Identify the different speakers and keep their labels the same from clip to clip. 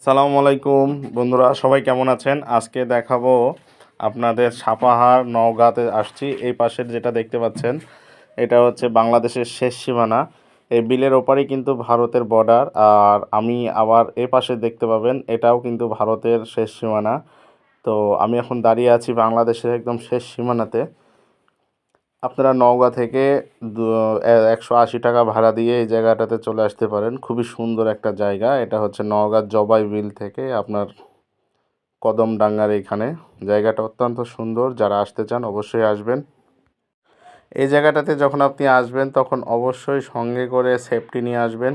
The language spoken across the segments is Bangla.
Speaker 1: সালামু আলাইকুম বন্ধুরা, সবাই কেমন আছেন? আজকে দেখাবো আপনাদের সাপাহার নওগাঁতে আসছি। এই পাশের যেটা দেখতে পাচ্ছেন এটা হচ্ছে বাংলাদেশের শেষ সীমানা। এই বিলের ওপারেই কিন্তু ভারতের বর্ডার। আর আমি আবার এই পাশে দেখতে পাবেন এটাও কিন্তু ভারতের শেষ সীমানা। তো আমি এখন দাঁড়িয়ে আছি বাংলাদেশের একদম শেষ সীমানাতে। আপনারা নওগাঁ থেকে 180 টাকা ভাড়া দিয়ে এই জায়গাটাতে চলে আসতে পারেন। খুবই সুন্দর একটা জায়গা। এটা হচ্ছে নওগাঁর জবাই বিল থেকে আপনার কদমডাঙ্গার এইখানে। জায়গাটা অত্যন্ত সুন্দর। যারা আসতে চান অবশ্যই আসবেন। এই জায়গাটাতে যখন আপনি আসবেন তখন অবশ্যই সঙ্গে করে সেফটি নিয়ে আসবেন।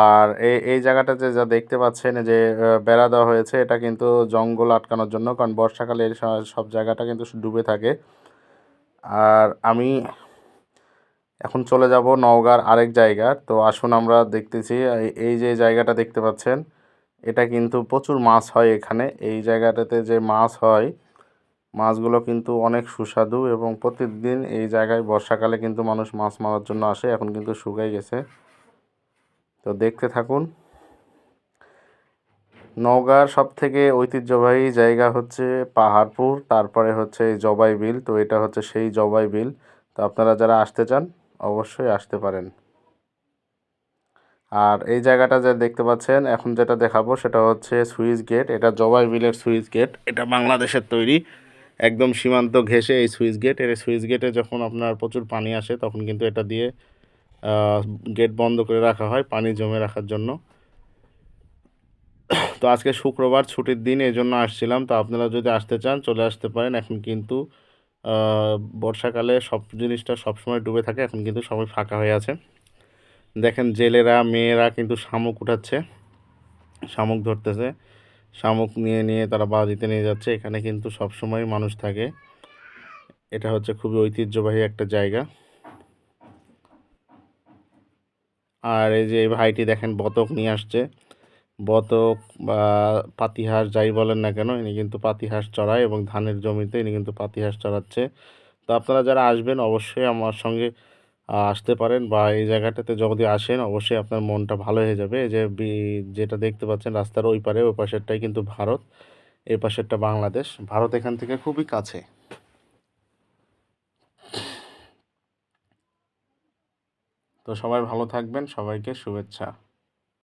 Speaker 1: আর এই জায়গাটাতে যা দেখতে পাচ্ছেন যে বেড়া দেওয়া হয়েছে, এটা কিন্তু জঙ্গল আটকানোর জন্য, কারণ বর্ষাকালে এই সব জায়গাটা কিন্তু ডুবে থাকে। আর আমি এখন চলে যাব নওগাঁর আরেক জায়গা। তো আসুন আমরা দেখতেছি। এই যে জায়গাটা দেখতে পাচ্ছেন এটা কিন্তু প্রচুর মাছ হয় এখানে। এই জায়গাটাতে যে মাছ হয়, মাছগুলো কিন্তু অনেক সুস্বাদু এবং প্রতিদিন এই জায়গায় বর্ষাকালে কিন্তু মানুষ মাছ মারার জন্য আসে। এখন কিন্তু শুকাই গেছে। তো দেখতে থাকুন। নওগাঁর সবথেকে ঐতিহ্যবাহী জায়গা হচ্ছে পাহাড়পুর, তারপরে হচ্ছে এই জবাই বিল। তো এটা হচ্ছে সেই জবাই বিল। তো আপনারা যারা আসতে চান অবশ্যই আসতে পারেন। আর এই জায়গাটা যা দেখতে পাচ্ছেন এখন যেটা দেখাবো সেটা হচ্ছে সুইচ গেট। এটা জবাই বিলের সুইচ গেট। এটা বাংলাদেশের তৈরি, একদম সীমান্ত ঘেঁষে এই সুইচ গেট। এই সুইচ গেটে যখন আপনার প্রচুর পানি আসে তখন কিন্তু এটা দিয়ে গেট বন্ধ করে রাখা হয় পানি জমে রাখার জন্য। তো আজকে শুক্রবার ছুটির দিন, এই জন্য আসছিলাম। তো আপনারা যদি আসতে চান চলে আসতে পারেন। এখন কিন্তু বর্ষাকালে সব জিনিসটা সবসময় ডুবে থাকে, এখন কিন্তু সবাই ফাঁকা হয়ে আছে। দেখেন জেলেরা মেয়েরা কিন্তু শামুক উঠাচ্ছে, শামুক ধরতেছে। শামুক নিয়ে নিয়ে তারা বাজিতে নিয়ে যাচ্ছে। এখানে কিন্তু সবসময় মানুষ থাকে। এটা হচ্ছে খুবই ঐতিহ্যবাহী একটা জায়গা। আর এই যে এই ভাইটি দেখেন বতক নিয়ে আসছে। বতক বা পাতিহাঁস যাই বলেন না কেন, ইনি কিন্তু পাতিহাঁস চড়ায় এবং ধানের জমিতে ইনি কিন্তু পাতিহাঁস চড়াচ্ছে। তো আপনারা যারা আসবেন অবশ্যই আমার সঙ্গে আসতে পারেন, বা এই জায়গাটাতে যদি আসেন অবশ্যই আপনার মনটা ভালো হয়ে যাবে। এই যে যেটা দেখতে পাচ্ছেন রাস্তার ওই পারে, ওই পাশেরটাই কিন্তু ভারত, এই পাশেরটা বাংলাদেশ। ভারত এখান থেকে খুবই কাছে। তো সবাই ভালো থাকবেন, সবাইকে শুভেচ্ছা।